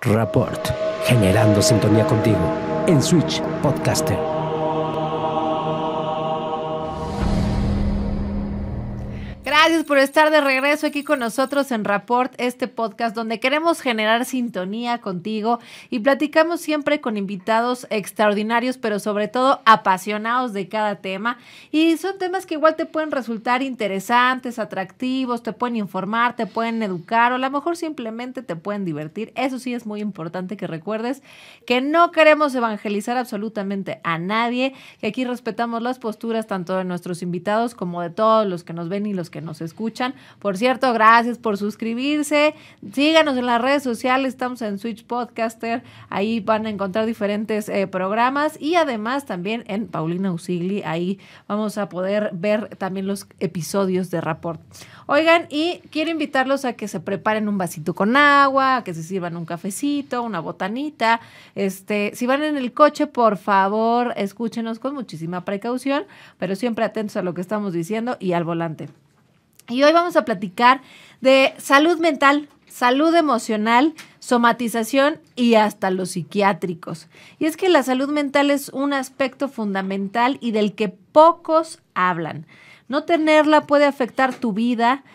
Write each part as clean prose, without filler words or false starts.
Rapport, generando sintonía contigo en Switch Podcaster. Gracias por estar de regreso aquí con nosotros en Rapport, este podcast donde queremos generar sintonía contigo y platicamos siempre con invitados extraordinarios, pero sobre todo apasionados de cada tema. Y son temas que igual te pueden resultar interesantes, atractivos, te pueden informar, te pueden educar o a lo mejor simplemente te pueden divertir. Eso sí es muy importante que recuerdes que no queremos evangelizar absolutamente a nadie, que aquí respetamos las posturas tanto de nuestros invitados como de todos los que nos ven y los que nos escuchan. Por cierto, gracias por suscribirse. Síganos en las redes sociales, estamos en Switch Podcaster. Ahí van a encontrar diferentes programas y además también en Paulina Usigli. Ahí vamos a poder ver también los episodios de Rapport. Oigan, y quiero invitarlos a que se preparen un vasito con agua, a que se sirvan un cafecito, una botanita. Si van en el coche, por favor, escúchenos con muchísima precaución, pero siempre atentos a lo que estamos diciendo y al volante. Y hoy vamos a platicar de salud mental, salud emocional, somatización y hasta los psiquiátricos. Y es que la salud mental es un aspecto fundamental y del que pocos hablan. No tenerla puede afectar tu vida,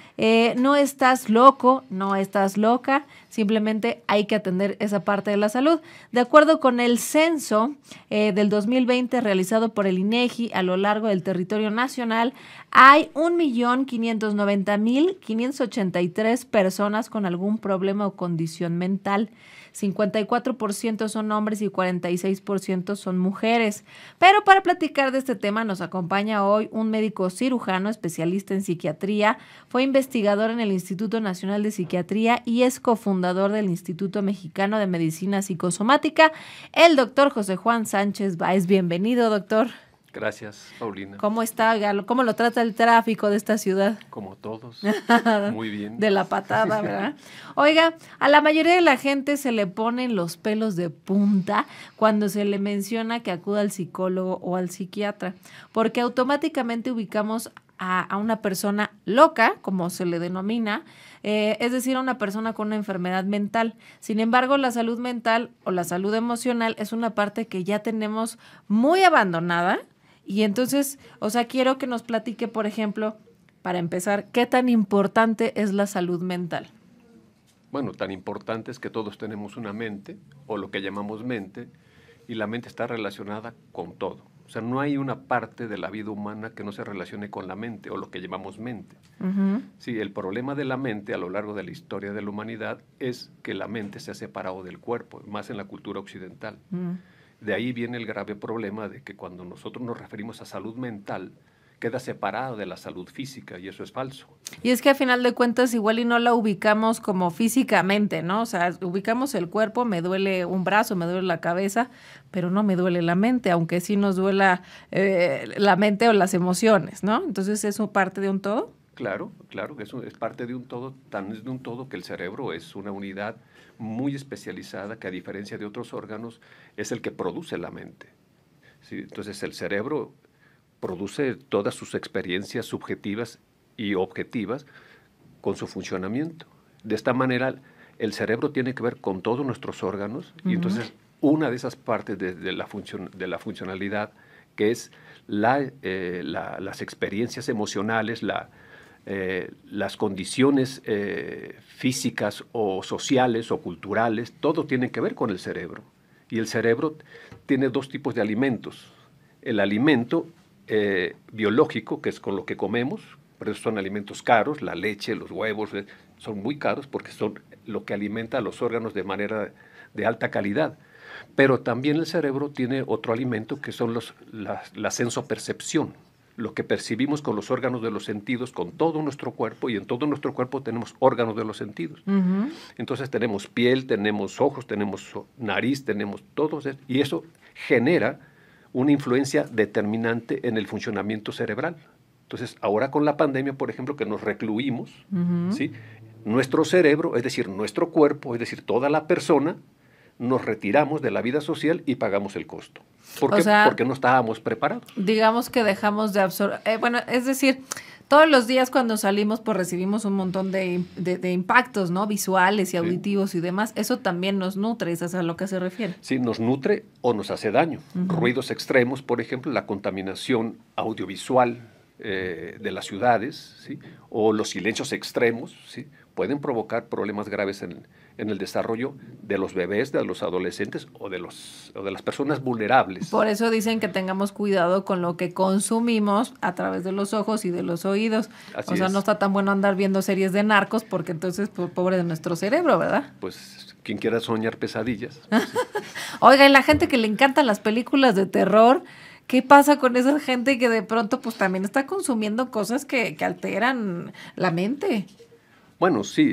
no estás loco, no estás loca, simplemente hay que atender esa parte de la salud. De acuerdo con el censo del 2020 realizado por el INEGI a lo largo del territorio nacional, hay 1.590.583 personas con algún problema o condición mental. 54% son hombres y 46% son mujeres. Pero para platicar de este tema nos acompaña hoy un médico cirujano especialista en psiquiatría, fue investigador en el Instituto Nacional de Psiquiatría y es cofundador del Instituto Mexicano de Medicina Psicosomática, el doctor José Juan Sánchez Báez. Bienvenido, doctor. Gracias, Paulina. ¿Cómo está? ¿Cómo lo trata el tráfico de esta ciudad? Como todos, muy bien. De la patada, ¿verdad? Oiga, a la mayoría de la gente se le ponen los pelos de punta cuando se le menciona que acuda al psicólogo o al psiquiatra, porque automáticamente ubicamos a una persona loca, como se le denomina, es decir, a una persona con una enfermedad mental. Sin embargo, la salud mental o la salud emocional es una parte que ya tenemos muy abandonada. Y entonces, quiero que nos platique, por ejemplo, para empezar, ¿qué tan importante es la salud mental? Bueno, tan importante es que todos tenemos una mente, o lo que llamamos mente, y la mente está relacionada con todo. O sea, no hay una parte de la vida humana que no se relacione con la mente, o lo que llamamos mente. Uh-huh. Sí, el problema de la mente a lo largo de la historia de la humanidad es que la mente se ha separado del cuerpo, más en la cultura occidental. Uh-huh. De ahí viene el grave problema de que cuando nosotros nos referimos a salud mental, queda separada de la salud física, y eso es falso. Y es que a final de cuentas igual y no la ubicamos como físicamente, ¿no? O sea, ubicamos el cuerpo, me duele un brazo, me duele la cabeza, pero no me duele la mente, aunque sí nos duela la mente o las emociones, ¿no? Entonces, ¿eso parte de un todo? Claro, que eso es parte de un todo, tan es de un todo que el cerebro es una unidad muy especializada que, a diferencia de otros órganos, es el que produce la mente. ¿Sí? Entonces, el cerebro produce todas sus experiencias subjetivas y objetivas con su funcionamiento. De esta manera, el cerebro tiene que ver con todos nuestros órganos. Uh-huh. Y entonces una de esas partes de la funcionalidad, que es las experiencias emocionales, las condiciones físicas o sociales o culturales, todo tiene que ver con el cerebro. Y el cerebro tiene dos tipos de alimentos. El alimento biológico, que es con lo que comemos, por eso son alimentos caros, la leche, los huevos, son muy caros porque son lo que alimenta a los órganos de manera de alta calidad. Pero también el cerebro tiene otro alimento que son la sensopercepción, lo que percibimos con los órganos de los sentidos, con todo nuestro cuerpo, y en todo nuestro cuerpo tenemos órganos de los sentidos. Uh-huh. Entonces tenemos piel, tenemos ojos, tenemos nariz, tenemos todo, y eso genera una influencia determinante en el funcionamiento cerebral. Entonces, ahora con la pandemia, por ejemplo, que nos recluimos, uh-huh, ¿sí? Nuestro cerebro, es decir, nuestro cuerpo, es decir, toda la persona, nos retiramos de la vida social y pagamos el costo. ¿Por qué? Porque no estábamos preparados. Digamos que dejamos de absorber, es decir, Todos los días cuando salimos, pues recibimos un montón de impactos, ¿no? Visuales y auditivos y demás. Eso también nos nutre, ¿eso es a lo que se refiere? Sí, nos nutre o nos hace daño. Ruidos extremos, por ejemplo, la contaminación audiovisual de las ciudades, ¿sí? O los silencios extremos, ¿sí? Pueden provocar problemas graves en el desarrollo de los bebés, de los adolescentes o de las personas vulnerables. Por eso dicen que tengamos cuidado con lo que consumimos a través de los ojos y de los oídos. Así o sea, es. no está tan bueno andar viendo series de narcos porque entonces, pues, pobre de nuestro cerebro, ¿verdad? Pues quien quiera soñar pesadillas. Oiga, y la gente que le encantan las películas de terror, ¿qué pasa con esa gente que de pronto pues también está consumiendo cosas que alteran la mente? Bueno, sí,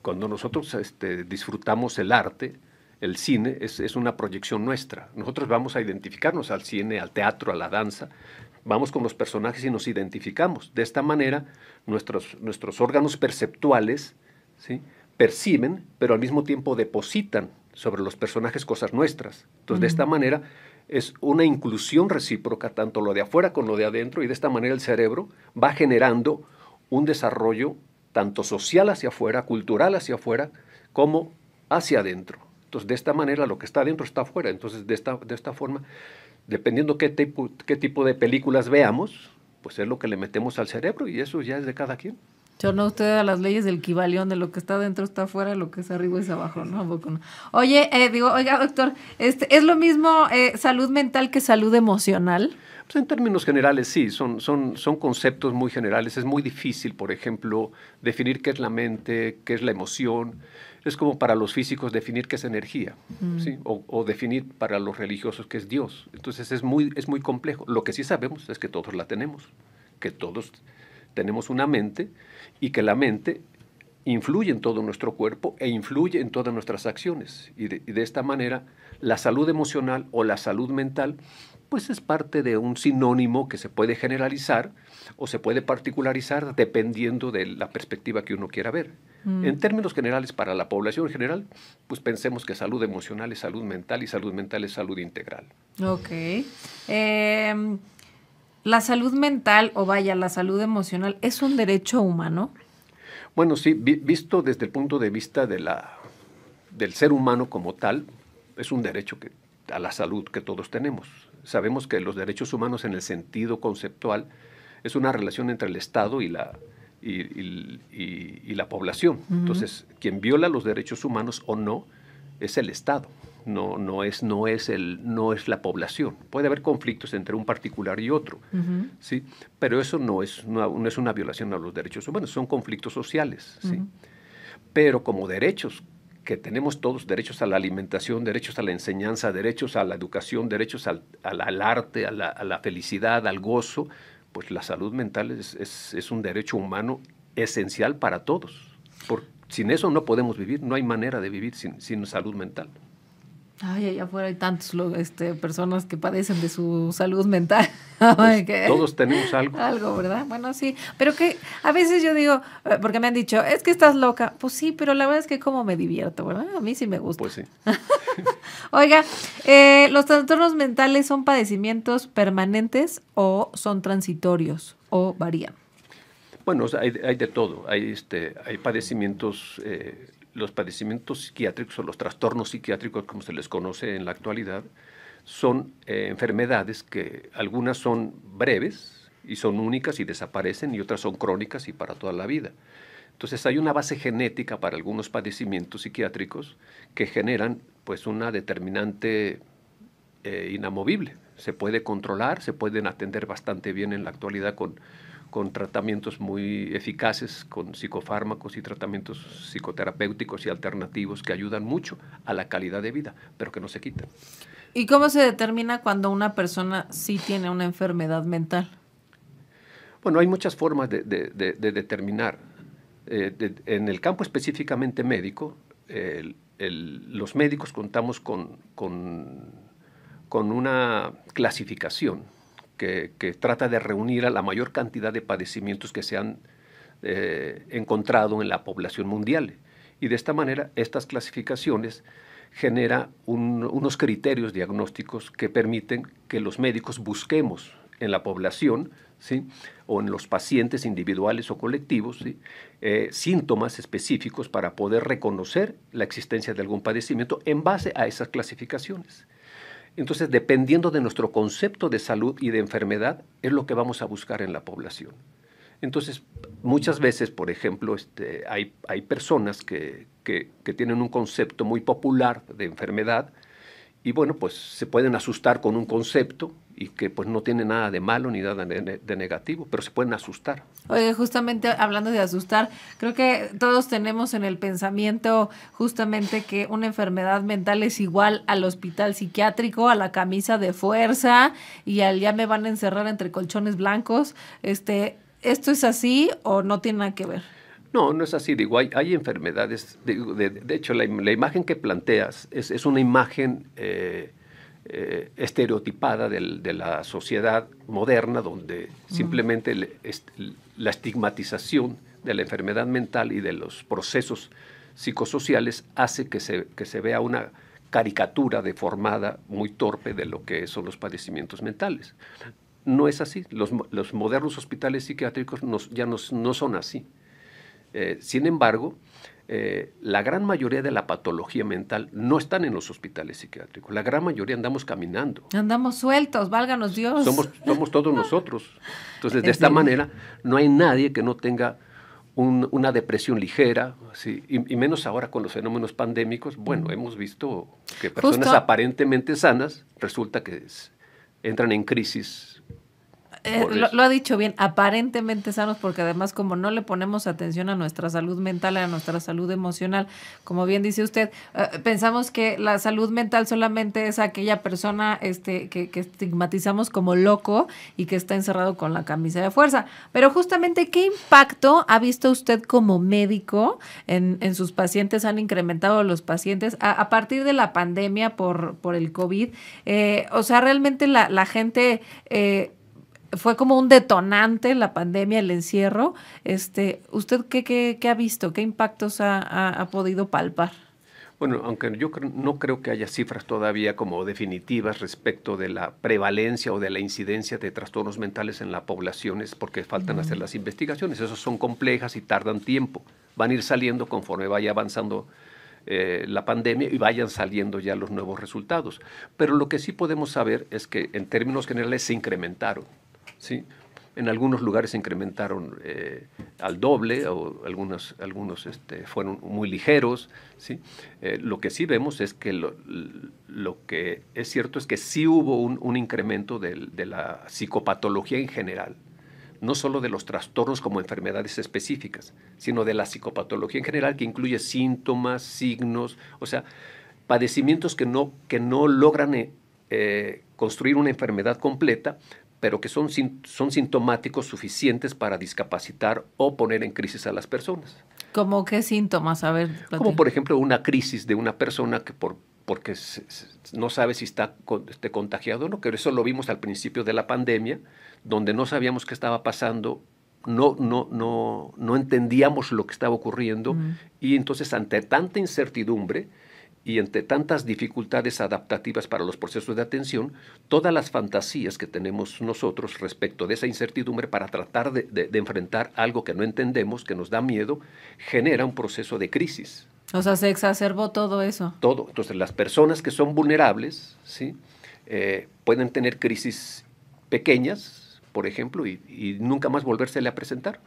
cuando nosotros disfrutamos el arte, el cine es una proyección nuestra. Nosotros vamos a identificarnos al cine, al teatro, a la danza, vamos con los personajes y nos identificamos. De esta manera, nuestros órganos perceptuales, ¿sí?, perciben, pero al mismo tiempo depositan sobre los personajes cosas nuestras. Entonces, de esta manera, es una inclusión recíproca, tanto lo de afuera como lo de adentro, y de esta manera el cerebro va generando un desarrollo tanto social hacia afuera, cultural hacia afuera, como hacia adentro. Entonces, de esta manera, lo que está adentro está afuera. Entonces, de esta forma, dependiendo qué tipo de películas veamos, pues es lo que le metemos al cerebro, y eso ya es de cada quien. Yo no, usted a las leyes del Kybalión, de lo que está adentro está afuera, lo que es arriba es abajo, ¿no? No. Oye, oiga, doctor, ¿es lo mismo salud mental que salud emocional? Pues en términos generales sí, son conceptos muy generales. Es muy difícil, por ejemplo, definir qué es la mente, qué es la emoción. Es como para los físicos definir qué es energía, ¿sí? O definir para los religiosos qué es Dios. Entonces es muy complejo. Lo que sí sabemos es que todos la tenemos, que todos tenemos una mente y que la mente influye en todo nuestro cuerpo e influye en todas nuestras acciones. Y de esta manera, la salud emocional o la salud mental pues es parte de un sinónimo que se puede generalizar o se puede particularizar dependiendo de la perspectiva que uno quiera ver. En términos generales, para la población en general, pues pensemos que salud emocional es salud mental y salud mental es salud integral. Ok. La salud mental, o vaya, la salud emocional, ¿es un derecho humano? Bueno, sí, visto desde el punto de vista del ser humano como tal, es un derecho a la salud que todos tenemos. Sabemos que los derechos humanos en el sentido conceptual es una relación entre el Estado y la población. Entonces, quien viola los derechos humanos o no es el Estado, no es la población. Puede haber conflictos entre un particular y otro, ¿sí? Pero eso no es una violación a los derechos humanos, son conflictos sociales, ¿sí? Pero como derechos que tenemos todos, derechos a la alimentación, derechos a la enseñanza, derechos a la educación, derechos al arte, a la felicidad, al gozo, pues la salud mental es un derecho humano esencial para todos. Sin eso no podemos vivir, no hay manera de vivir sin salud mental. Ay, allá afuera hay tantas personas que padecen de su salud mental. Pues todos tenemos algo. Algo, ¿verdad? Bueno, sí. Pero que a veces yo digo, porque me han dicho, es que estás loca. Pues sí, pero la verdad es que como me divierto, ¿verdad? A mí sí me gusta. Pues sí. Oiga, ¿los trastornos mentales son padecimientos permanentes o son transitorios o varían? Bueno, hay de todo. Hay padecimientos, los padecimientos psiquiátricos o los trastornos psiquiátricos, como se les conoce en la actualidad, son enfermedades que algunas son breves y son únicas y desaparecen, y otras son crónicas y para toda la vida. Entonces hay una base genética para algunos padecimientos psiquiátricos que generan pues una determinante inamovible. Se puede controlar, se pueden atender bastante bien en la actualidad con tratamientos muy eficaces, con psicofármacos y tratamientos psicoterapéuticos y alternativos que ayudan mucho a la calidad de vida, pero que no se quitan. ¿Y cómo se determina cuando una persona sí tiene una enfermedad mental? Bueno, hay muchas formas de determinar. En el campo específicamente médico, los médicos contamos con una clasificación que trata de reunir a la mayor cantidad de padecimientos que se han encontrado en la población mundial. Y de esta manera, estas clasificaciones generan unos criterios diagnósticos que permiten que los médicos busquemos en la población ¿sí? O en los pacientes individuales o colectivos, ¿sí? Síntomas específicos para poder reconocer la existencia de algún padecimiento en base a esas clasificaciones. Entonces, dependiendo de nuestro concepto de salud y de enfermedad, es lo que vamos a buscar en la población. Entonces, muchas veces, por ejemplo, hay personas que tienen un concepto muy popular de enfermedad y, bueno, pues se pueden asustar con un concepto y que pues no tiene nada de malo ni nada de negativo, pero se pueden asustar. Oye, justamente hablando de asustar, creo que todos tenemos en el pensamiento justamente que una enfermedad mental es igual al hospital psiquiátrico, a la camisa de fuerza y al ya me van a encerrar entre colchones blancos. ¿Esto es así o no tiene nada que ver? No, no es así. Digo, hay enfermedades. De hecho, la imagen que planteas es una imagen estereotipada de la sociedad moderna, donde simplemente la estigmatización de la enfermedad mental y de los procesos psicosociales hace que se vea una caricatura deformada, muy torpe de lo que son los padecimientos mentales. No es así. Los modernos hospitales psiquiátricos ya no son así. Sin embargo, la gran mayoría de la patología mental no están en los hospitales psiquiátricos. La gran mayoría andamos caminando. Andamos sueltos, válganos Dios. Somos todos nosotros. Entonces, de esta manera, no hay nadie que no tenga una depresión ligera, ¿sí? Y menos ahora con los fenómenos pandémicos. Bueno, hemos visto que personas aparentemente sanas resulta que entran en crisis. Lo ha dicho bien, aparentemente sanos, porque además como no le ponemos atención a nuestra salud mental, a nuestra salud emocional, como bien dice usted, pensamos que la salud mental solamente es aquella persona que estigmatizamos como loco y que está encerrado con la camisa de fuerza. Pero justamente, ¿qué impacto ha visto usted como médico en sus pacientes? ¿Han incrementado los pacientes a partir de la pandemia por el COVID? O sea, realmente la gente... fue como un detonante la pandemia, el encierro. ¿Usted qué ha visto? ¿Qué impactos ha podido palpar? Bueno, aunque yo no creo que haya cifras todavía como definitivas respecto de la prevalencia o de la incidencia de trastornos mentales en la población, es porque faltan hacer las investigaciones. Esas son complejas y tardan tiempo. Van a ir saliendo conforme vaya avanzando la pandemia y vayan saliendo ya los nuevos resultados. Pero lo que sí podemos saber es que en términos generales se incrementaron. ¿Sí? En algunos lugares se incrementaron al doble, o algunos fueron muy ligeros, ¿sí? Lo que sí vemos es que lo que es cierto es que sí hubo un incremento de la psicopatología en general, no solo de los trastornos como enfermedades específicas, sino de la psicopatología en general, que incluye síntomas, signos, o sea, padecimientos que no logran construir una enfermedad completa, pero que son sintomáticos suficientes para discapacitar o poner en crisis a las personas. ¿Cómo qué síntomas? A ver, como por ejemplo una crisis de una persona que porque no sabe si está contagiado o no, que eso lo vimos al principio de la pandemia, donde no sabíamos qué estaba pasando, no entendíamos lo que estaba ocurriendo, y entonces ante tanta incertidumbre y entre tantas dificultades adaptativas para los procesos de atención, todas las fantasías que tenemos nosotros respecto de esa incertidumbre para tratar de enfrentar algo que no entendemos, que nos da miedo, genera un proceso de crisis. O sea, se exacerbó todo eso. Todo. Entonces, las personas que son vulnerables, ¿sí? Pueden tener crisis pequeñas, por ejemplo, y nunca más volvérsele a presentar.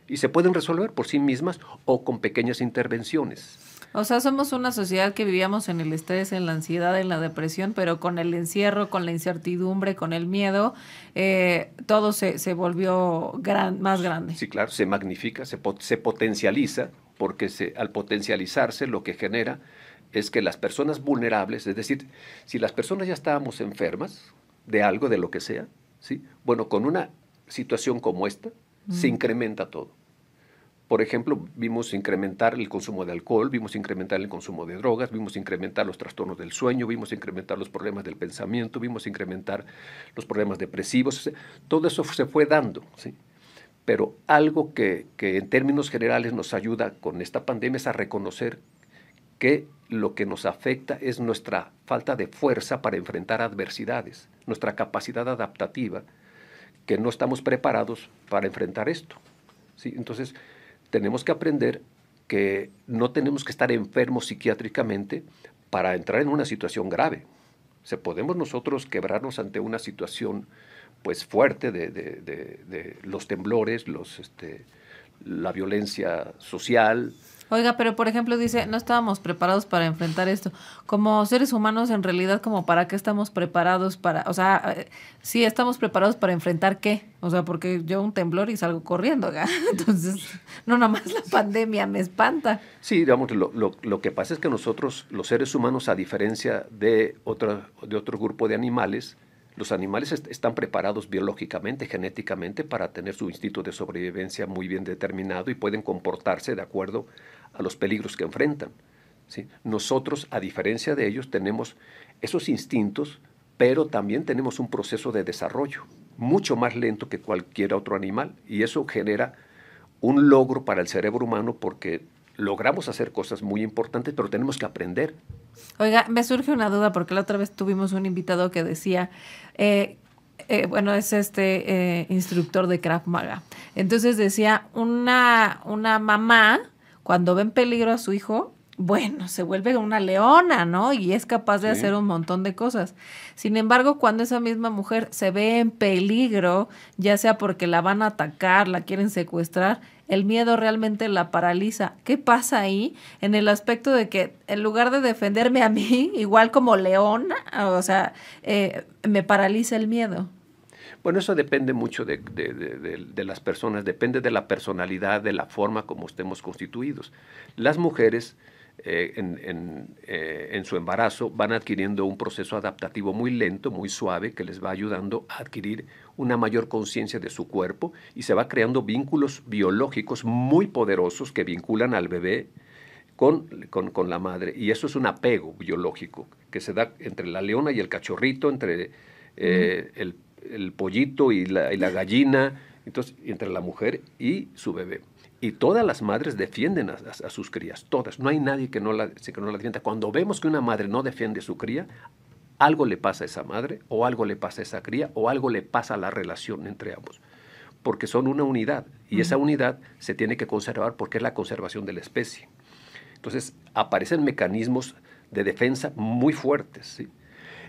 Y se pueden resolver por sí mismas o con pequeñas intervenciones. O sea, somos una sociedad que vivíamos en el estrés, en la ansiedad, en la depresión, pero con el encierro, con la incertidumbre, con el miedo, todo se volvió más grande. Sí, claro, se magnifica, se potencializa, porque al potencializarse lo que genera es que las personas vulnerables, es decir, si las personas ya estábamos enfermas de algo, de lo que sea, ¿sí? Bueno, con una situación como esta, se incrementa todo. Por ejemplo, vimos incrementar el consumo de alcohol, vimos incrementar el consumo de drogas, vimos incrementar los trastornos del sueño, vimos incrementar los problemas del pensamiento, vimos incrementar los problemas depresivos. Todo eso se fue dando, ¿sí? Pero algo que en términos generales nos ayuda con esta pandemia es a reconocer que lo que nos afecta es nuestra falta de fuerza para enfrentar adversidades, nuestra capacidad adaptativa, que no estamos preparados para enfrentar esto, ¿sí? Entonces, tenemos que aprender que no tenemos que estar enfermos psiquiátricamente para entrar en una situación grave. O sea, podemos nosotros quebrarnos ante una situación pues fuerte de los temblores, la violencia social. Oiga, pero por ejemplo dice, no estábamos preparados para enfrentar esto. Como seres humanos, en realidad, ¿como para qué estamos preparados para, o sea, sí estamos preparados para enfrentar qué? O sea, porque yo un temblor y salgo corriendo, ¿ga? Entonces, no nada más la pandemia me espanta. Sí, digamos, lo que pasa es que nosotros, los seres humanos, a diferencia de otro grupo de animales, los animales están preparados biológicamente, genéticamente, para tener su instinto de sobrevivencia muy bien determinado y pueden comportarse de acuerdo a los peligros que enfrentan, ¿sí? Nosotros, a diferencia de ellos, tenemos esos instintos, pero también tenemos un proceso de desarrollo mucho más lento que cualquier otro animal, y eso genera un logro para el cerebro humano porque logramos hacer cosas muy importantes, pero tenemos que aprender. Oiga, me surge una duda porque la otra vez tuvimos un invitado que decía, bueno, es instructor de Krav Maga. Entonces decía, una mamá, cuando ve en peligro a su hijo, bueno, se vuelve una leona, ¿no? Y es capaz de hacer un montón de cosas. Sin embargo, cuando esa misma mujer se ve en peligro, ya sea porque la van a atacar, la quieren secuestrar, el miedo realmente la paraliza. ¿Qué pasa ahí? En el aspecto de que en lugar de defenderme a mí, igual como leona, o sea, me paraliza el miedo. Bueno, eso depende mucho de las personas, depende de la personalidad, de la forma como estemos constituidos. Las mujeres en su embarazo van adquiriendo un proceso adaptativo muy lento, muy suave, que les va ayudando a adquirir una mayor conciencia de su cuerpo y se va creando vínculos biológicos muy poderosos que vinculan al bebé con la madre. Y eso es un apego biológico que se da entre la leona y el cachorrito, entre el pollito y la gallina, entonces, entre la mujer y su bebé. Y todas las madres defienden a sus crías, todas. No hay nadie que no la defienda. Cuando vemos que una madre no defiende a su cría, algo le pasa a esa madre, o algo le pasa a esa cría, o algo le pasa a la relación entre ambos. Porque son una unidad, y esa unidad se tiene que conservar porque es la conservación de la especie. Entonces, aparecen mecanismos de defensa muy fuertes, ¿sí?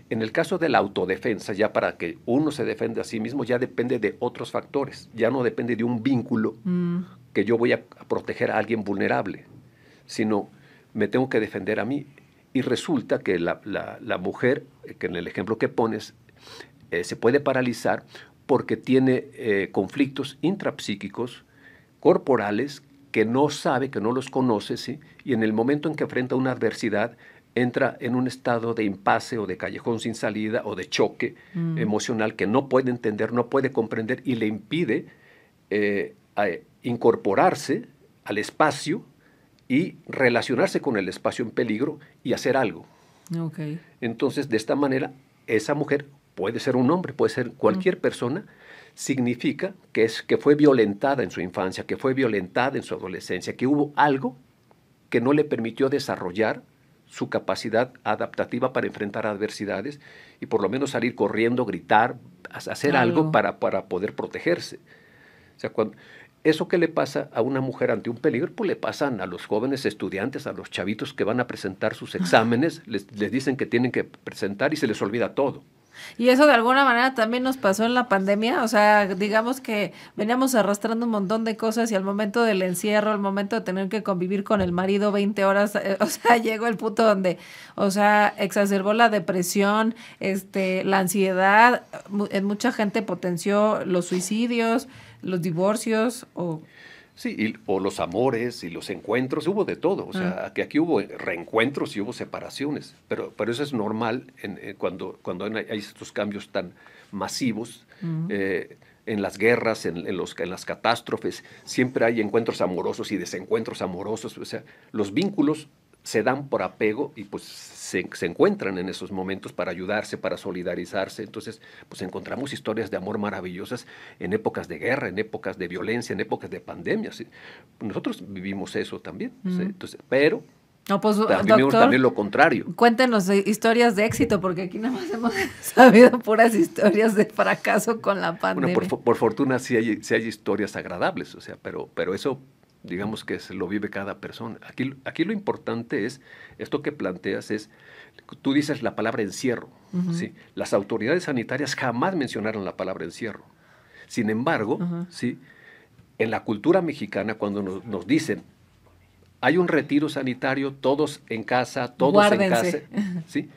En el caso de la autodefensa, ya para que uno se defienda a sí mismo, ya depende de otros factores, ya no depende de un vínculo que yo voy a proteger a alguien vulnerable, sino me tengo que defender a mí. Y resulta que la mujer, que en el ejemplo que pones, se puede paralizar porque tiene conflictos intrapsíquicos, corporales, que no sabe, que no los conoce, ¿sí? Y en el momento en que enfrenta una adversidad, entra en un estado de impasse o de callejón sin salida o de choque emocional que no puede entender, no puede comprender y le impide incorporarse al espacio y relacionarse con el espacio en peligro y hacer algo. Okay. Entonces, de esta manera, esa mujer puede ser un hombre, puede ser cualquier persona, significa que fue violentada en su infancia, que fue violentada en su adolescencia, que hubo algo que no le permitió desarrollar su capacidad adaptativa para enfrentar adversidades y por lo menos salir corriendo, gritar, hacer algo para poder protegerse. O sea, eso que le pasa a una mujer ante un peligro, pues le pasan a los jóvenes estudiantes, a los chavitos que van a presentar sus exámenes, les dicen que tienen que presentar y se les olvida todo. Y eso de alguna manera también nos pasó en la pandemia, o sea, digamos que veníamos arrastrando un montón de cosas y al momento del encierro, al momento de tener que convivir con el marido 20 horas, o sea, llegó el punto donde, o sea, exacerbó la depresión, la ansiedad, en mucha gente potenció los suicidios, los divorcios o... Sí, o los amores y los encuentros, hubo de todo. O sea, que aquí hubo reencuentros y hubo separaciones. Pero eso es normal cuando hay estos cambios tan masivos. En las guerras, en las catástrofes, siempre hay encuentros amorosos y desencuentros amorosos. O sea, los vínculos se dan por apego y pues se encuentran en esos momentos para ayudarse, para solidarizarse. Entonces, pues encontramos historias de amor maravillosas en épocas de guerra, en épocas de violencia, en épocas de pandemia. ¿Sí? Nosotros vivimos eso también. ¿Sí? Entonces, pero No, pues, También, doctor, también lo contrario. cuéntenos historias de éxito, porque aquí nada más hemos sabido puras historias de fracaso con la pandemia. Bueno, por fortuna sí hay historias agradables, o sea, pero eso, digamos que se lo vive cada persona. Aquí lo importante es, esto que planteas es, tú dices la palabra encierro, ¿sí? Las autoridades sanitarias jamás mencionaron la palabra encierro. Sin embargo, ¿sí? En la cultura mexicana, cuando nos dicen, hay un retiro sanitario, todos en casa, todos Guárdense. en casa, ¿sí?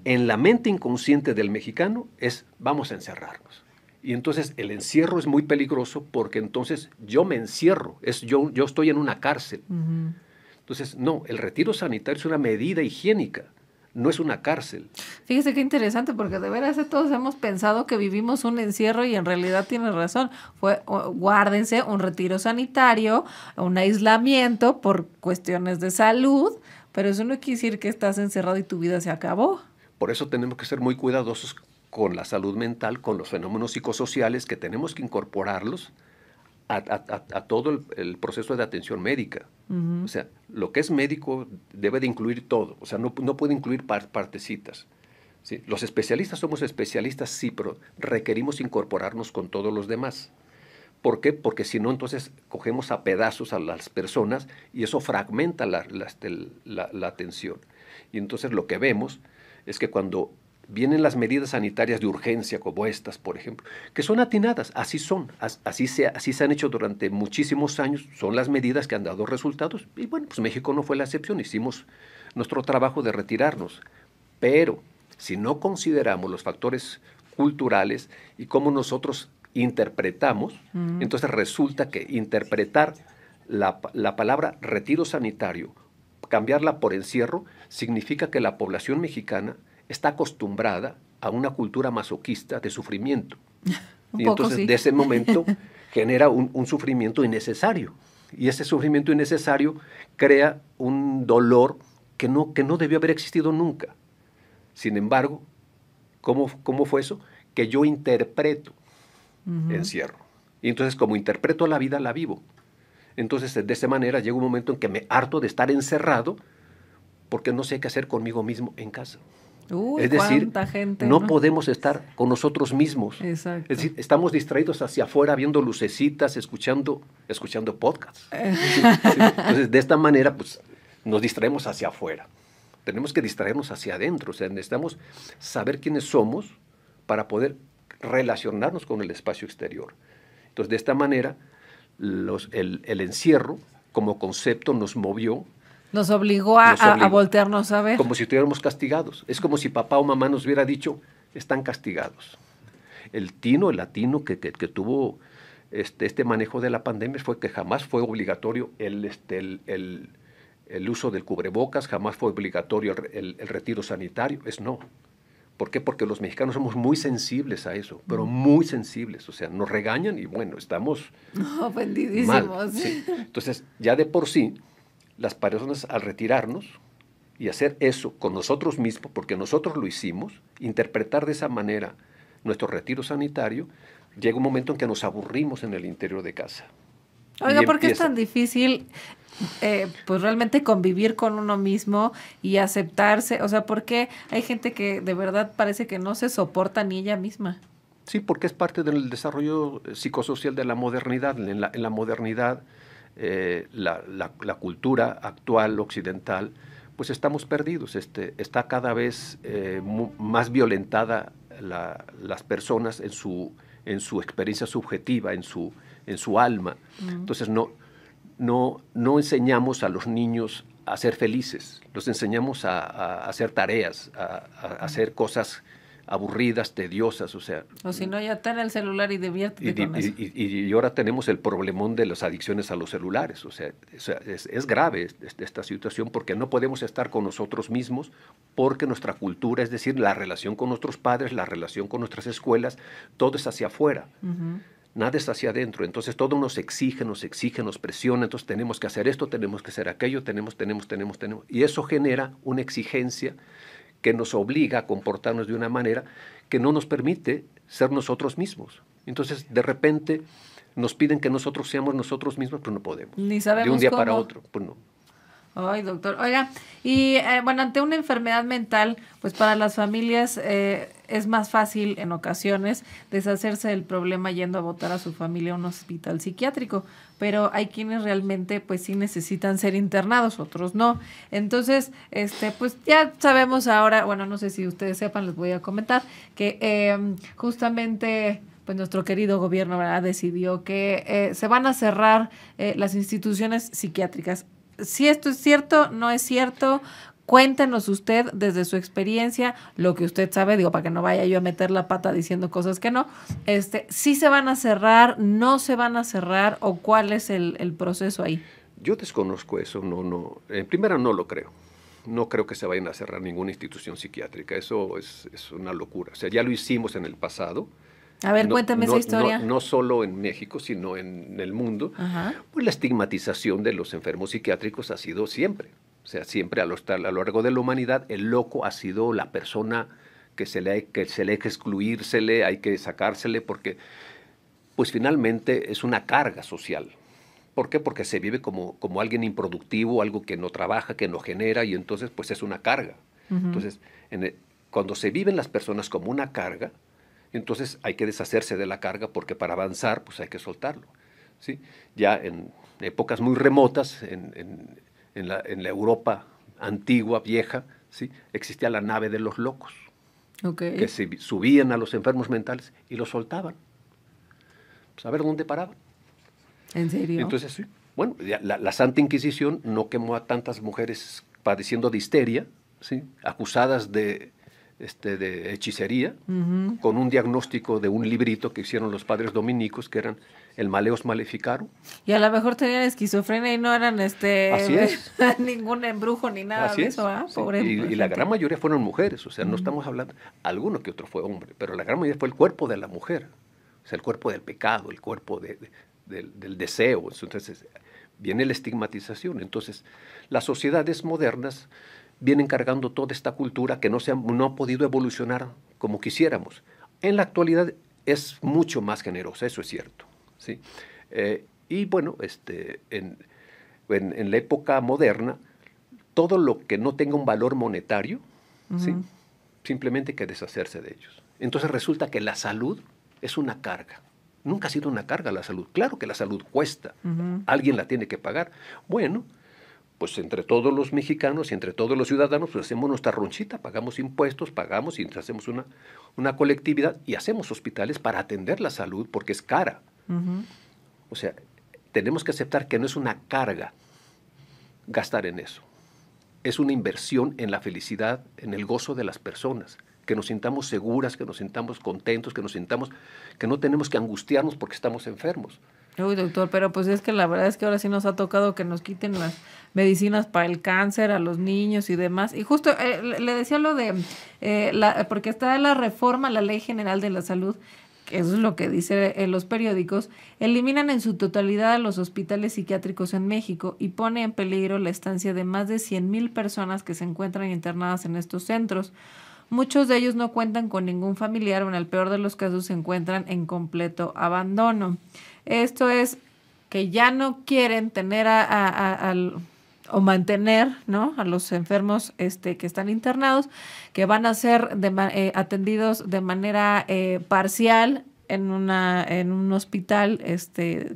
En la mente inconsciente del mexicano es, vamos a encerrarnos. Y entonces el encierro es muy peligroso porque entonces yo me encierro, yo estoy en una cárcel. Entonces, no, el retiro sanitario es una medida higiénica, no es una cárcel. Fíjese qué interesante, porque de veras todos hemos pensado que vivimos un encierro y en realidad tiene razón. Guárdense, un retiro sanitario, un aislamiento por cuestiones de salud, pero eso no quiere decir que estás encerrado y tu vida se acabó. Por eso tenemos que ser muy cuidadosos con la salud mental, con los fenómenos psicosociales, que tenemos que incorporarlos a todo el proceso de atención médica. O sea, lo que es médico debe de incluir todo, o sea, no puede incluir partecitas. ¿Sí? Los especialistas somos especialistas, sí, pero requerimos incorporarnos con todos los demás. ¿Por qué? Porque si no, entonces cogemos a pedazos a las personas y eso fragmenta la atención. Y entonces lo que vemos es que cuando vienen las medidas sanitarias de urgencia como estas, por ejemplo, que son atinadas, así son, así se han hecho durante muchísimos años, son las medidas que han dado resultados, y bueno, pues México no fue la excepción, hicimos nuestro trabajo de retirarnos, pero si no consideramos los factores culturales y cómo nosotros interpretamos, entonces resulta que interpretar la palabra retiro sanitario, cambiarla por encierro, significa que la población mexicana está acostumbrada a una cultura masoquista de sufrimiento. Y entonces sí. de ese momento genera un sufrimiento innecesario. Y ese sufrimiento innecesario crea un dolor que no debió haber existido nunca. Sin embargo, ¿cómo fue eso? Que yo interpreto encierro. Y entonces como interpreto la vida, la vivo. Entonces de esa manera llega un momento en que me harto de estar encerrado porque no sé qué hacer conmigo mismo en casa. Uy, es decir, gente, no podemos estar con nosotros mismos. Exacto. Es decir, estamos distraídos hacia afuera, viendo lucecitas, escuchando podcasts. ¿Sí? Entonces, de esta manera, pues, nos distraemos hacia afuera. Tenemos que distraernos hacia adentro. O sea, necesitamos saber quiénes somos para poder relacionarnos con el espacio exterior. Entonces, de esta manera, el encierro como concepto nos movió. Nos obligó a voltearnos a ver. Como si estuviéramos castigados. Es como si papá o mamá nos hubiera dicho, están castigados. El latino que tuvo este manejo de la pandemia fue que jamás fue obligatorio el uso del cubrebocas, jamás fue obligatorio el retiro sanitario. No. ¿Por qué? Porque los mexicanos somos muy sensibles a eso, pero muy sensibles. O sea, nos regañan y bueno, estamos ofendidísimos. Mal, ¿sí? Entonces, ya de por sí, las personas al retirarnos y hacer eso con nosotros mismos, porque nosotros lo hicimos, interpretar de esa manera nuestro retiro sanitario, llega un momento en que nos aburrimos en el interior de casa. Oiga, ¿por qué es tan difícil pues realmente convivir con uno mismo y aceptarse? O sea, ¿por qué hay gente que de verdad parece que no se soporta ni ella misma? Sí, porque es parte del desarrollo psicosocial de la modernidad. En la modernidad, la cultura actual occidental, pues estamos perdidos. Está cada vez más violentada las personas en su experiencia subjetiva, en su alma. Entonces no enseñamos a los niños a ser felices, los enseñamos a hacer tareas, a hacer cosas aburridas, tediosas, o sea... O si no, ya ten el celular y diviértete con eso. Y ahora tenemos el problemón de las adicciones a los celulares, o sea es grave esta situación porque no podemos estar con nosotros mismos porque nuestra cultura, es decir, la relación con nuestros padres, la relación con nuestras escuelas, todo es hacia afuera. Nada es hacia adentro, entonces todo nos exige, nos presiona, entonces tenemos que hacer esto, tenemos que hacer aquello, tenemos, y eso genera una exigencia que nos obliga a comportarnos de una manera que no nos permite ser nosotros mismos. Entonces, de repente, nos piden que nosotros seamos nosotros mismos, pero no podemos. Ni sabemos de un día cómo. para otro, pues no. Ay, doctor. Oiga, y bueno, ante una enfermedad mental, pues para las familias es más fácil en ocasiones deshacerse del problema yendo a botar a su familia a un hospital psiquiátrico, pero hay quienes realmente pues sí necesitan ser internados, otros no. Entonces, pues ya sabemos ahora, bueno, no sé si ustedes sepan, les voy a comentar, que justamente pues nuestro querido gobierno, ¿verdad?, decidió que se van a cerrar las instituciones psiquiátricas. Si esto es cierto, no es cierto, cuéntenos usted desde su experiencia, lo que usted sabe, digo, para que no vaya yo a meter la pata diciendo cosas que no, si se van a cerrar, no se van a cerrar, o cuál es el proceso ahí. Yo desconozco eso, en primera no lo creo. No creo que se vayan a cerrar ninguna institución psiquiátrica, eso es una locura. O sea, ya lo hicimos en el pasado. A ver, cuéntame esa historia. No solo en México, sino en el mundo. Ajá. Pues la estigmatización de los enfermos psiquiátricos ha sido siempre. O sea, siempre a lo largo de la humanidad, el loco ha sido la persona que se le hay que excluírsele, hay que sacársele, porque pues finalmente es una carga social. ¿Por qué? Porque se vive como alguien improductivo, algo que no trabaja, que no genera, y entonces pues es una carga. Uh-huh. Entonces, cuando se viven las personas como una carga, entonces hay que deshacerse de la carga, porque para avanzar pues hay que soltarlo, ¿sí? Ya en épocas muy remotas, en la Europa antigua, vieja, ¿sí?, existía la nave de los locos, Okay. que se subían a los enfermos mentales y los soltaban. Pues a ver dónde paraban. ¿En serio? Entonces, sí. Bueno, la Santa Inquisición no quemó a tantas mujeres padeciendo de histeria, ¿sí?, acusadas de hechicería, uh-huh, con un diagnóstico de un librito que hicieron los padres dominicos, que eran el Maleus Maleficarum. Y a lo mejor tenían esquizofrenia y no eran Así es. ningún embrujo ni nada Así de es, eso, ¿ah? sí. Pobre Y la gente. gran mayoría fueron mujeres, o sea, no Uh-huh. estamos hablando, alguno que otro fue hombre, pero la gran mayoría fue el cuerpo de la mujer, o sea, el cuerpo del pecado, el cuerpo del deseo. Entonces viene la estigmatización. Entonces las sociedades modernas vienen cargando toda esta cultura que no ha podido evolucionar como quisiéramos. En la actualidad es mucho más generosa, eso es cierto, ¿sí? Y bueno, en la época moderna, todo lo que no tenga un valor monetario, Uh-huh. ¿sí?, simplemente hay que deshacerse de ellos. Entonces resulta que la salud es una carga. Nunca ha sido una carga la salud. Claro que la salud cuesta. Uh-huh. Alguien la tiene que pagar. Bueno, pues entre todos los mexicanos y entre todos los ciudadanos, pues hacemos nuestra ronchita, pagamos impuestos, pagamos y hacemos una colectividad y hacemos hospitales para atender la salud, porque es cara. Uh-huh. O sea, tenemos que aceptar que no es una carga gastar en eso. Es una inversión en la felicidad, en el gozo de las personas, que nos sintamos seguras, que nos sintamos contentos, que nos sintamos que no tenemos que angustiarnos porque estamos enfermos. Uy, doctor, pero pues es que la verdad es que ahora sí nos ha tocado que nos quiten las medicinas para el cáncer a los niños y demás. Y justo le decía lo de, porque está la reforma a la Ley General de la Salud, que eso es lo que dice en los periódicos, eliminan en su totalidad a los hospitales psiquiátricos en México y pone en peligro la estancia de más de 100,000 personas que se encuentran internadas en estos centros. Muchos de ellos no cuentan con ningún familiar o en el peor de los casos se encuentran en completo abandono. Esto es que ya no quieren tener o mantener, ¿no?, a los enfermos que están internados, que van a ser atendidos de manera parcial en un hospital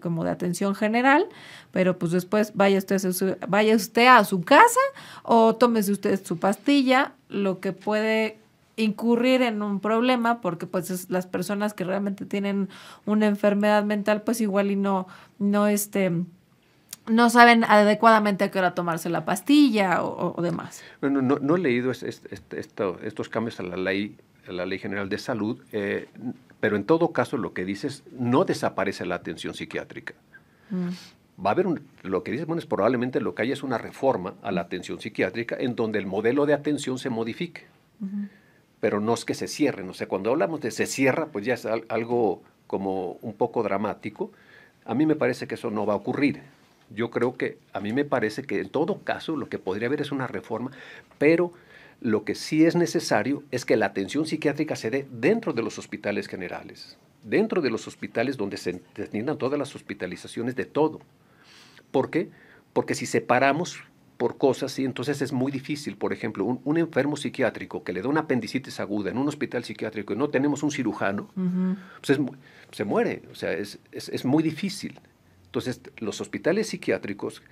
como de atención general, pero pues después vaya usted a su casa o tómese usted su pastilla, lo que puede incurrir en un problema porque pues las personas que realmente tienen una enfermedad mental pues igual y no saben adecuadamente a qué hora tomarse la pastilla o demás. Bueno, no he leído estos cambios a la Ley General de Salud, pero en todo caso lo que dices, no desaparece la atención psiquiátrica. Va a haber lo que dices, bueno, es probablemente lo que haya es una reforma a la atención psiquiátrica en donde el modelo de atención se modifique. Uh-huh. Pero no es que se cierren. O sea, cuando hablamos de se cierra, pues ya es algo como un poco dramático. A mí me parece que eso no va a ocurrir. Yo creo que, a mí me parece que en todo caso lo que podría haber es una reforma, pero lo que sí es necesario es que la atención psiquiátrica se dé dentro de los hospitales generales, dentro de los hospitales donde se atiendan todas las hospitalizaciones de todo. ¿Por qué? Porque si separamos, por cosas, ¿sí? Entonces es muy difícil. Por ejemplo, un enfermo psiquiátrico que le da una apendicitis aguda en un hospital psiquiátrico y no tenemos un cirujano, pues se muere. O sea, es muy difícil. Entonces, los hospitales psiquiátricos,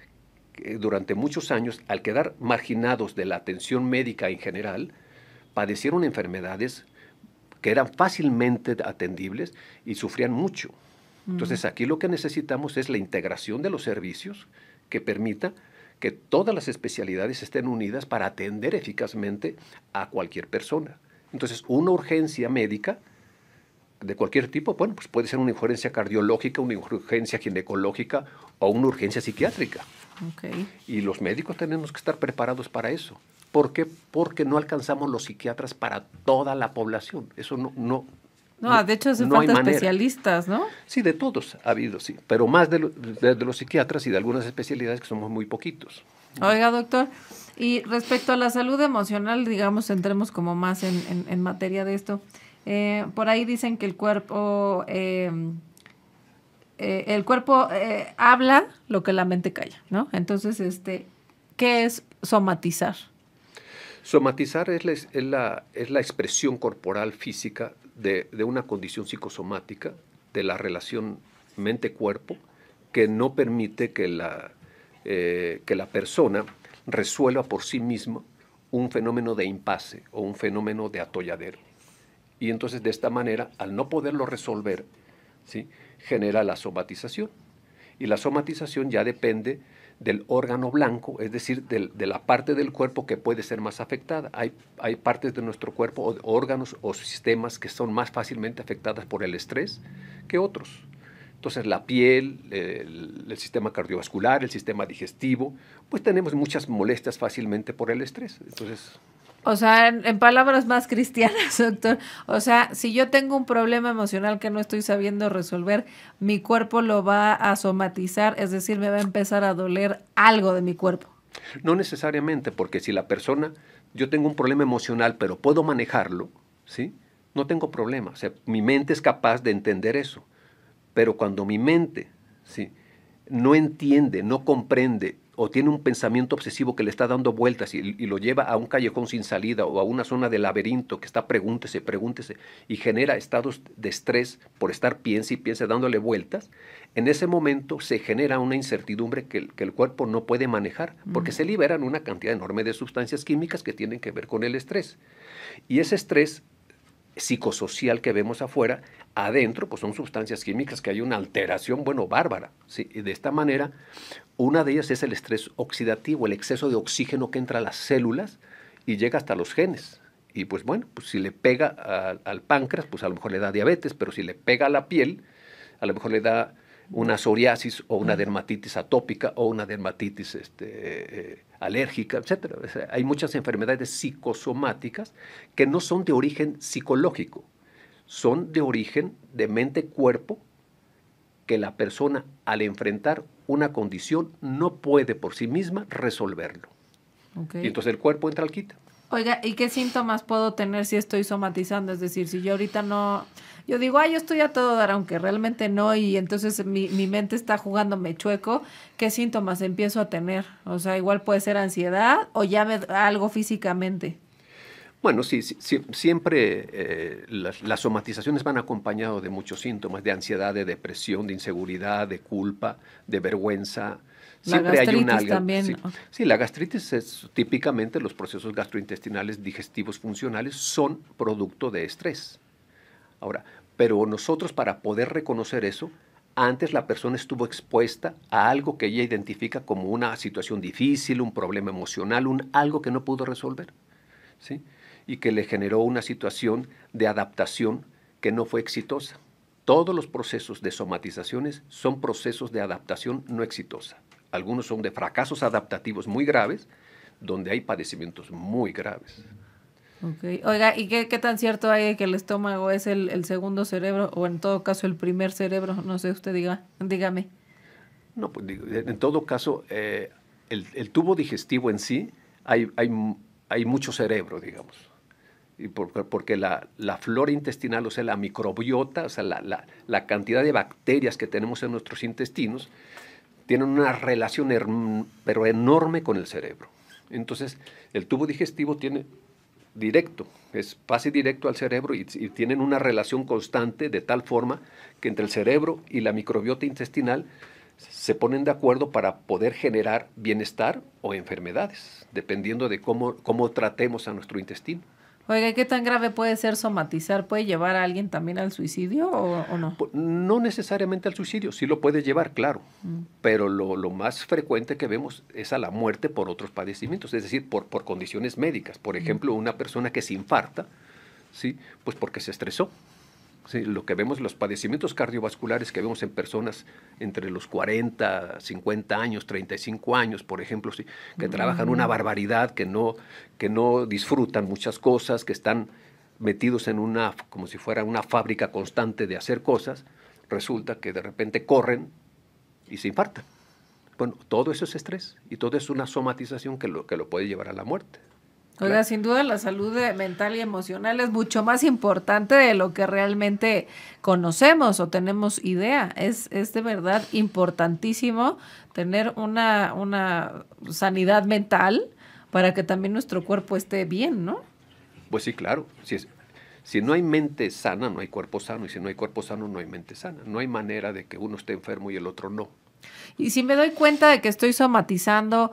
durante muchos años, al quedar marginados de la atención médica en general, padecieron enfermedades que eran fácilmente atendibles y sufrían mucho. Entonces, aquí lo que necesitamos es la integración de los servicios que permita que todas las especialidades estén unidas para atender eficazmente a cualquier persona. Entonces, una urgencia médica de cualquier tipo, bueno, pues puede ser una urgencia cardiológica, una urgencia ginecológica o una urgencia psiquiátrica. Okay. Y los médicos tenemos que estar preparados para eso. ¿Por qué? Porque no alcanzamos los psiquiatras para toda la población. Eso no, de hecho hace falta especialistas, ¿no? Sí, de todos ha habido, sí, pero más de los psiquiatras y de algunas especialidades que somos muy poquitos. Oiga, doctor, y respecto a la salud emocional, digamos, entremos como más en materia de esto. Por ahí dicen que el cuerpo habla lo que la mente calla, ¿no? Entonces, ¿qué es somatizar? Somatizar es la expresión corporal física de una condición psicosomática, de la relación mente-cuerpo, que no permite que la persona resuelva por sí misma un fenómeno de impasse o un fenómeno de atolladero. Y entonces, de esta manera, al no poderlo resolver, ¿sí?, genera la somatización. Y la somatización ya depende del órgano blanco, es decir, de la parte del cuerpo que puede ser más afectada. Hay partes de nuestro cuerpo, o órganos o sistemas que son más fácilmente afectadas por el estrés que otros. Entonces, la piel, el sistema cardiovascular, el sistema digestivo, pues tenemos muchas molestias fácilmente por el estrés. Entonces, o sea, en palabras más cristianas, doctor, o sea, si yo tengo un problema emocional que no estoy sabiendo resolver, mi cuerpo lo va a somatizar, es decir, me va a empezar a doler algo de mi cuerpo. No necesariamente, porque si la persona, yo tengo un problema emocional, pero puedo manejarlo, ¿sí?, no tengo problema. O sea, mi mente es capaz de entender eso. Pero cuando mi mente, ¿sí?, no entiende, no comprende, o tiene un pensamiento obsesivo que le está dando vueltas y lo lleva a un callejón sin salida o a una zona de laberinto que está pregúntese y genera estados de estrés por estar piense y piense dándole vueltas, en ese momento se genera una incertidumbre que el cuerpo no puede manejar porque se liberan una cantidad enorme de sustancias químicas que tienen que ver con el estrés. Y ese estrés psicosocial que vemos afuera, adentro pues son sustancias químicas que hay una alteración, bueno, bárbara, ¿sí? Y de esta manera, una de ellas es el estrés oxidativo, el exceso de oxígeno que entra a las células y llega hasta los genes. Y pues bueno, pues si le pega al páncreas, pues a lo mejor le da diabetes, pero si le pega a la piel, a lo mejor le da una psoriasis o una dermatitis atópica o una dermatitis alérgica, etc. O sea, hay muchas enfermedades psicosomáticas que no son de origen psicológico, son de origen de mente-cuerpo, que la persona al enfrentar una condición no puede por sí misma resolverlo. Okay. Y entonces el cuerpo entra al quite. Oiga, ¿y qué síntomas puedo tener si estoy somatizando? Es decir, si yo ahorita no... Yo digo, yo estoy a todo dar, aunque realmente no, y entonces mi mente está jugándome chueco, ¿qué síntomas empiezo a tener? O sea, igual puede ser ansiedad o ya algo físicamente. Bueno, sí, siempre las somatizaciones van acompañadas de muchos síntomas, de ansiedad, de depresión, de inseguridad, de culpa, de vergüenza. Siempre hay un algo. También. Sí, la gastritis es típicamente los procesos gastrointestinales digestivos funcionales son producto de estrés. Ahora, pero nosotros para poder reconocer eso, antes la persona estuvo expuesta a algo que ella identifica como una situación difícil, un problema emocional, algo que no pudo resolver, ¿sí?, y que le generó una situación de adaptación que no fue exitosa. Todos los procesos de somatizaciones son procesos de adaptación no exitosa. Algunos son de fracasos adaptativos muy graves, donde hay padecimientos muy graves. Okay. Oiga, ¿y qué tan cierto hay que el estómago es el segundo cerebro o en todo caso el primer cerebro? No sé, usted dígame. No, pues en todo caso, el tubo digestivo en sí, hay mucho cerebro, digamos. Y porque la flora intestinal, o sea, la microbiota, o sea, la cantidad de bacterias que tenemos en nuestros intestinos, tienen una relación pero enorme con el cerebro. Entonces, el tubo digestivo tiene directo, es pase directo al cerebro y tienen una relación constante de tal forma que entre el cerebro y la microbiota intestinal se ponen de acuerdo para poder generar bienestar o enfermedades, dependiendo de cómo tratemos a nuestro intestino. Oiga, ¿qué tan grave puede ser somatizar? ¿Puede llevar a alguien también al suicidio o no? No necesariamente al suicidio, sí lo puede llevar, claro, pero lo más frecuente que vemos es a la muerte por otros padecimientos, es decir, por condiciones médicas. Por ejemplo, una persona que se infarta, ¿sí? Pues porque se estresó. Sí, lo que vemos, los padecimientos cardiovasculares que vemos en personas entre los 40, 50 años, 35 años, por ejemplo, sí, que trabajan una barbaridad, que no disfrutan muchas cosas, que están metidos en como si fuera una fábrica constante de hacer cosas, resulta que de repente corren y se infartan. Bueno, todo eso es estrés y todo es una somatización que lo puede llevar a la muerte. Oiga, Claro. sin duda la salud mental y emocional es mucho más importante de lo que realmente conocemos o tenemos idea. Es de verdad importantísimo tener una sanidad mental para que también nuestro cuerpo esté bien, ¿no? Pues sí, claro. Si no hay mente sana, no hay cuerpo sano. Y si no hay cuerpo sano, no hay mente sana. No hay manera de que uno esté enfermo y el otro no. Y si me doy cuenta de que estoy somatizando,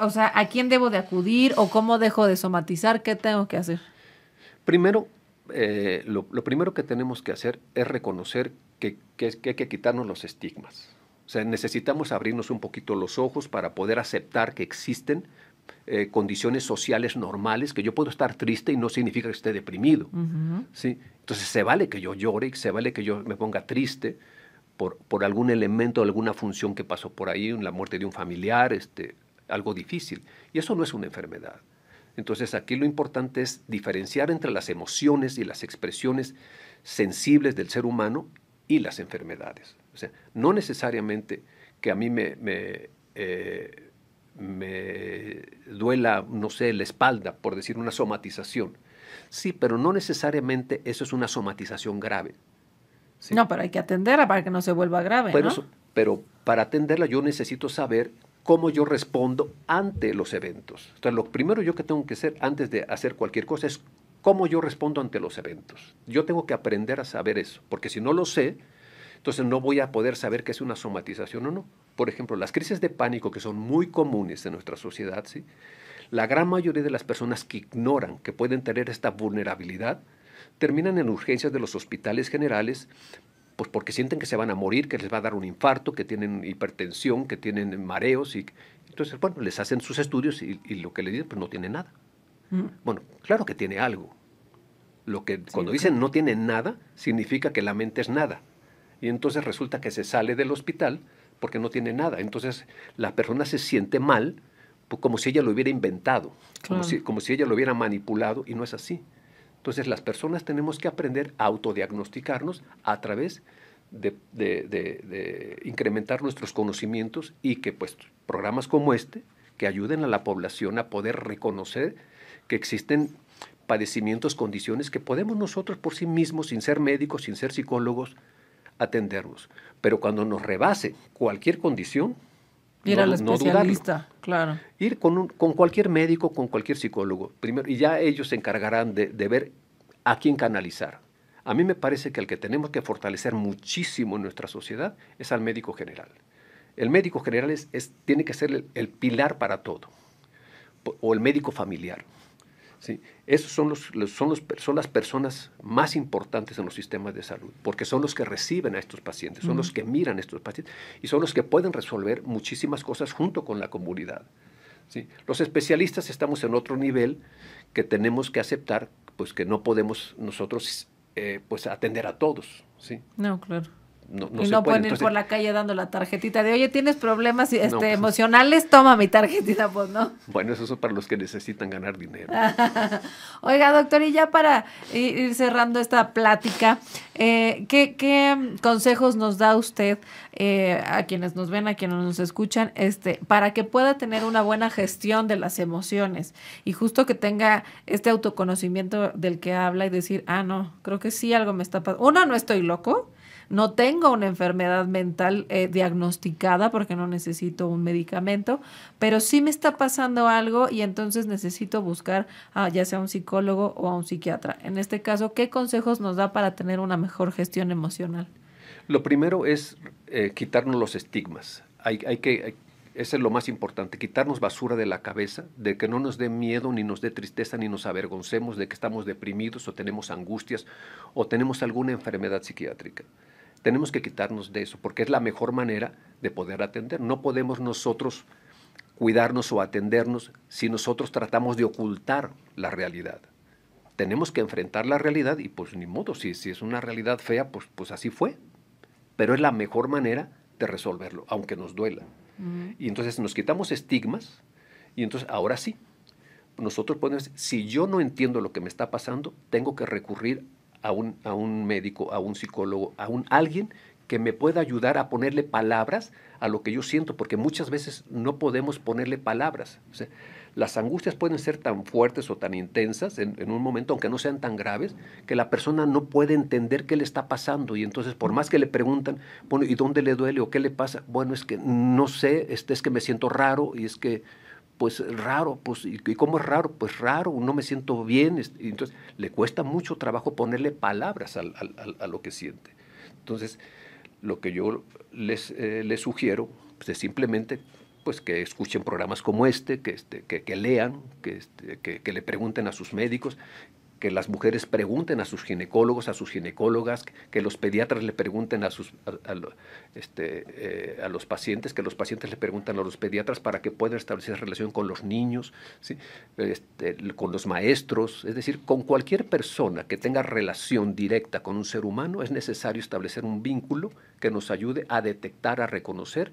o sea, ¿a quién debo de acudir o cómo dejo de somatizar? ¿Qué tengo que hacer? Primero, lo primero que tenemos que hacer es reconocer que hay que quitarnos los estigmas. O sea, necesitamos abrirnos un poquito los ojos para poder aceptar que existen condiciones sociales normales, que yo puedo estar triste y no significa que esté deprimido. ¿Sí? Entonces, se vale que yo llore, se vale que yo me ponga triste por algún elemento, alguna función que pasó por ahí, la muerte de un familiar, algo difícil. Y eso no es una enfermedad. Entonces, aquí lo importante es diferenciar entre las emociones y las expresiones sensibles del ser humano y las enfermedades. O sea, no necesariamente que a mí me duela, no sé, la espalda, por decir una somatización. Sí, pero no necesariamente eso es una somatización grave. ¿Sí? No, pero hay que atenderla para que no se vuelva grave, ¿no? Pero para atenderla yo necesito saber cómo yo respondo ante los eventos. Entonces, lo primero yo que tengo que hacer antes de hacer cualquier cosa es cómo yo respondo ante los eventos. Yo tengo que aprender a saber eso, porque si no lo sé, entonces no voy a poder saber qué es una somatización o no. Por ejemplo, las crisis de pánico que son muy comunes en nuestra sociedad, ¿sí? La gran mayoría de las personas que ignoran que pueden tener esta vulnerabilidad terminan en urgencias de los hospitales generales, pues porque sienten que se van a morir, que les va a dar un infarto, que tienen hipertensión, que tienen mareos. Entonces, bueno, les hacen sus estudios y lo que le dicen, pues no tiene nada. Bueno, claro que tiene algo. Cuando dicen no tiene nada, significa que la mente es nada. Y entonces resulta que se sale del hospital porque no tiene nada. Entonces, la persona se siente mal, pues, como si ella lo hubiera inventado, claro, como si ella lo hubiera manipulado, y no es así. Entonces, las personas tenemos que aprender a autodiagnosticarnos a través de incrementar nuestros conocimientos y que pues programas como este, que ayuden a la población a poder reconocer que existen padecimientos, condiciones que podemos nosotros por sí mismos, sin ser médicos, sin ser psicólogos, atendernos. Pero cuando nos rebase cualquier condición, ir al no especialista, dudarlo. claro. Ir con cualquier médico, con cualquier psicólogo, primero, y ya ellos se encargarán de ver a quién canalizar. A mí me parece que el que tenemos que fortalecer muchísimo en nuestra sociedad es al médico general. El médico general tiene que ser el pilar para todo, o el médico familiar. ¿Sí? Esos son las personas más importantes en los sistemas de salud, porque son los que reciben a estos pacientes, son los que miran a estos pacientes y son los que pueden resolver muchísimas cosas junto con la comunidad. ¿Sí? Los especialistas estamos en otro nivel que tenemos que aceptar, pues que no podemos nosotros pues atender a todos. ¿Sí? No, claro. No y se no puede. pueden ir Entonces, por la calle dando la tarjetita de, oye, ¿tienes problemas pues, emocionales? Toma mi tarjetita, pues, ¿no? Bueno, eso es para los que necesitan ganar dinero. Oiga, doctor, y ya para ir cerrando esta plática, ¿qué consejos nos da usted a quienes nos ven, a quienes nos escuchan, para que pueda tener una buena gestión de las emociones y justo que tenga este autoconocimiento del que habla y decir, no, creo que sí algo me está pasando? Uno, no estoy loco. no tengo una enfermedad mental diagnosticada porque no necesito un medicamento, pero sí me está pasando algo y entonces necesito buscar ya sea a un psicólogo o a un psiquiatra. En este caso, ¿qué consejos nos da para tener una mejor gestión emocional? Lo primero es quitarnos los estigmas. Eso es lo más importante, quitarnos basura de la cabeza, de que no nos dé miedo, ni nos dé tristeza, ni nos avergoncemos de que estamos deprimidos o tenemos angustias o tenemos alguna enfermedad psiquiátrica. Tenemos que quitarnos de eso, porque es la mejor manera de poder atender. No podemos nosotros cuidarnos o atendernos si nosotros tratamos de ocultar la realidad. Tenemos que enfrentar la realidad y pues ni modo, si es una realidad fea, pues así fue. Pero es la mejor manera de resolverlo, aunque nos duela. Y entonces nos quitamos estigmas y entonces ahora sí, nosotros podemos, si yo no entiendo lo que me está pasando, tengo que recurrir a un médico, a un psicólogo, alguien que me pueda ayudar a ponerle palabras a lo que yo siento, porque muchas veces no podemos ponerle palabras. O sea, las angustias pueden ser tan fuertes o tan intensas en un momento, aunque no sean tan graves, que la persona no puede entender qué le está pasando. Y entonces, por más que le preguntan, bueno, ¿y dónde le duele o qué le pasa? Bueno, es que no sé, es que me siento raro y es que, pues raro, pues, ¿y cómo es raro? Pues raro, no me siento bien. Y entonces, le cuesta mucho trabajo ponerle palabras a lo que siente. Entonces, lo que yo les sugiero pues, es simplemente pues, que escuchen programas como que lean, que le pregunten a sus médicos, que las mujeres pregunten a sus ginecólogos, a sus ginecólogas, que los pediatras le pregunten a los pacientes, que los pacientes le pregunten a los pediatras para que puedan establecer relación con los niños, ¿sí? Con los maestros, es decir, con cualquier persona que tenga relación directa con un ser humano, es necesario establecer un vínculo que nos ayude a detectar, a reconocer,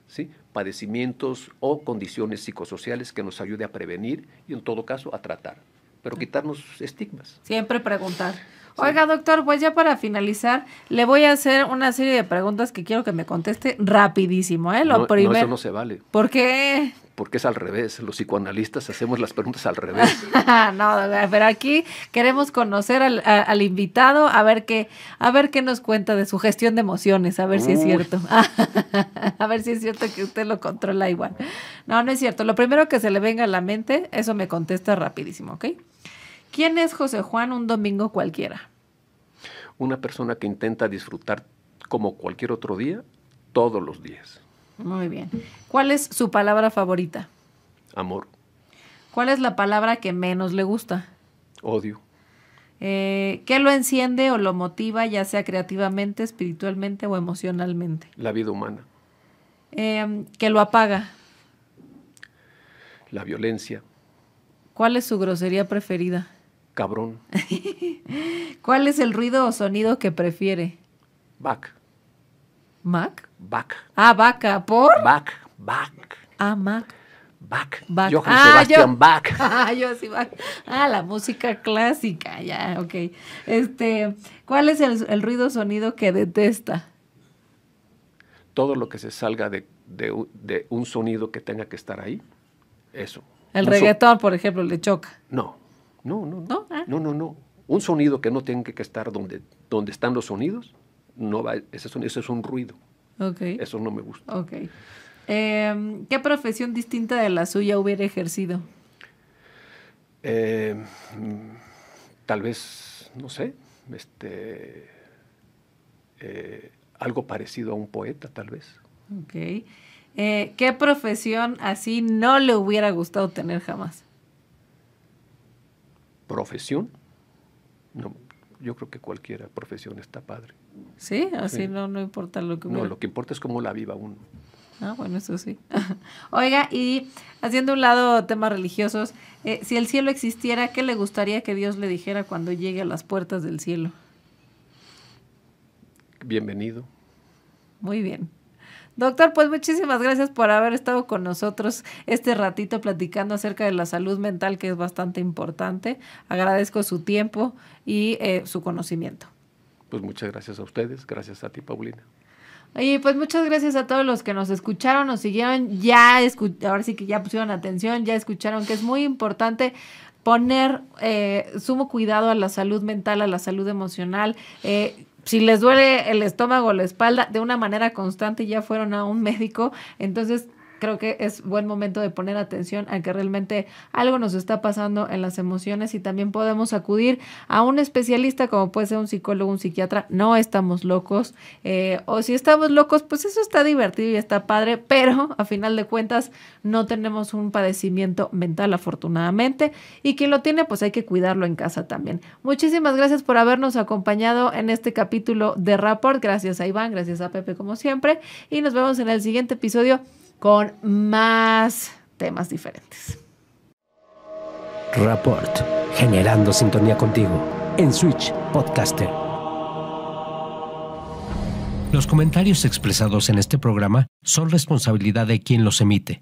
¿sí? Padecimientos o condiciones psicosociales que nos ayude a prevenir y en todo caso a tratar. Pero quitarnos estigmas. Siempre preguntar. Sí. Oiga, doctor, pues ya para finalizar, le voy a hacer una serie de preguntas que quiero que me conteste rapidísimo, ¿eh? No, eso no se vale. ¿Por qué? Porque es al revés. Los psicoanalistas hacemos las preguntas al revés. No, pero aquí queremos conocer al invitado, a ver qué nos cuenta de su gestión de emociones, a ver si es cierto. A ver si es cierto que usted lo controla igual. No es cierto. Lo primero que se le venga a la mente, eso me contesta rapidísimo, ¿ok? ¿Quién es José Juan un domingo cualquiera? Una persona que intenta disfrutar como cualquier otro día, todos los días. Muy bien. ¿Cuál es su palabra favorita? Amor. ¿Cuál es la palabra que menos le gusta? Odio. ¿Qué lo enciende o lo motiva, ya sea creativamente, espiritualmente o emocionalmente? La vida humana. ¿Qué lo apaga? La violencia. ¿Cuál es su grosería preferida? Cabrón. ¿Cuál es el ruido o sonido que prefiere? Back. ¿Mac? Back. Ah, vaca. ¿Por? Back. Ah, Mac. Back. Bach. Johann Sebastian Bach. Yo sí, Bach. La música clásica, ya, ok. ¿Cuál es el ruido o sonido que detesta? Todo lo que se salga de un sonido que tenga que estar ahí, eso. El reggaetón, por ejemplo, le choca. No. ¿No? No. Un sonido que no tenga que estar donde están los sonidos, no va, ese es un ruido. Okay. Eso no me gusta. Okay. ¿Qué profesión distinta de la suya hubiera ejercido? Tal vez, no sé, algo parecido a un poeta, tal vez. Okay. ¿Qué profesión así no le hubiera gustado tener jamás? ¿Profesión? No, yo creo que cualquier profesión está padre. ¿Sí? Así Sí. No importa lo que hubiera. No, lo que importa es cómo la viva uno. Bueno, eso sí. Oiga, y haciendo un lado temas religiosos, si el cielo existiera, ¿qué le gustaría que Dios le dijera cuando llegue a las puertas del cielo? Bienvenido. Muy bien. Doctor, pues muchísimas gracias por haber estado con nosotros este ratito platicando acerca de la salud mental, que es bastante importante. Agradezco su tiempo y su conocimiento. Pues muchas gracias a ustedes, gracias a ti, Paulina. Oye, pues muchas gracias a todos los que nos escucharon, nos siguieron, ahora sí que ya pusieron atención, ya escucharon que es muy importante poner sumo cuidado a la salud mental, a la salud emocional, si les duele el estómago o la espalda de una manera constante y ya fueron a un médico, entonces creo que es buen momento de poner atención a que realmente algo nos está pasando en las emociones y también podemos acudir a un especialista como puede ser un psicólogo, un psiquiatra. No estamos locos, o si estamos locos, pues eso está divertido y está padre, pero a final de cuentas no tenemos un padecimiento mental afortunadamente, y quien lo tiene pues hay que cuidarlo en casa también. Muchísimas gracias por habernos acompañado en este capítulo de Rapport. Gracias a Iván, gracias a Pepe como siempre, y nos vemos en el siguiente episodio con más temas diferentes. Rapport, generando sintonía contigo en Switch Podcaster. Los comentarios expresados en este programa son responsabilidad de quien los emite